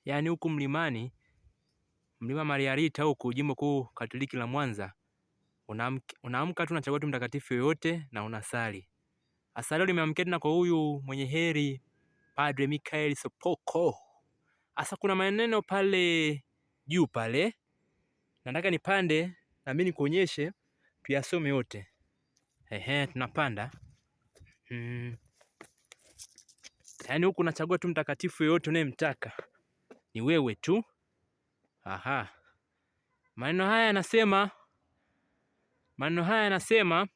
yaani huku mlimani, mlima Mariarita huku jimbo kuu Katoliki la Mwanza, unaamka tu unachagua tu mtakatifu yoyote na unasali. Sasa leo nimeamkia tena kwa huyu mwenye heri Padre Michael Sopoko. Sasa kuna maneno pale juu pale, nataka nipande na mimi nikuonyeshe tuyasome yote. Tunapanda. Yaani huku unachagua tu mtakatifu yoyote unayemtaka, ni wewe tu. Maneno haya yanasema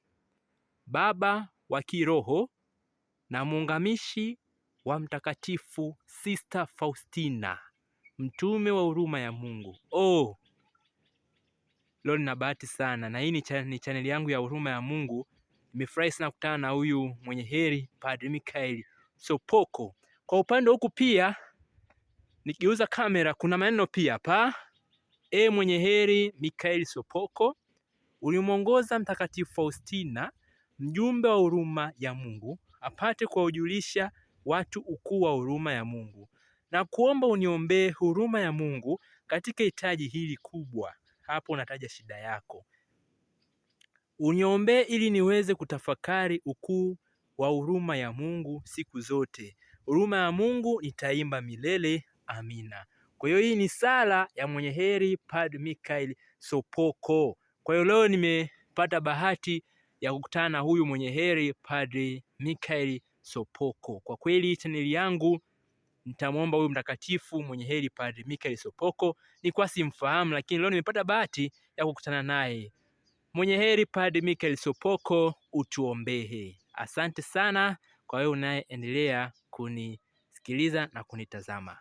baba wa kiroho na muungamishi wa Mtakatifu Sister Faustina, mtume wa huruma ya Mungu. Leo nina bahati sana, na hii ni chaneli yangu ya huruma ya Mungu. Nimefurahi sana kukutana na huyu mwenye heri Padre Michael Sopoko. Kwa upande huku pia nikiuza kamera, kuna maneno pia hapa. Mwenye heri Michael Sopoko, ulimwongoza Mtakatifu Faustina, mjumbe wa huruma ya Mungu, apate kuwajulisha watu ukuu wa huruma ya Mungu, na kuomba uniombee huruma ya Mungu katika hitaji hili kubwa. Hapo unataja shida yako. Uniombee ili niweze kutafakari ukuu wa huruma ya Mungu siku zote. Huruma ya Mungu nitaimba milele. Amina. Kwa hiyo hii ni sala ya mwenye heri Padre Michael Sopoko. Kwa hiyo leo nimepata bahati ya kukutana na huyu mwenye heri Padre Michael Sopoko. Kwa kweli chaneli yangu nitamwomba huyu mtakatifu mwenye heri Padre Michael Sopoko. Nilikuwa simfahamu, lakini leo nimepata bahati ya kukutana naye. Mwenye heri Padre Michael Sopoko, utuombee. Asante sana kwa wewe unayeendelea kunisikiliza na kunitazama.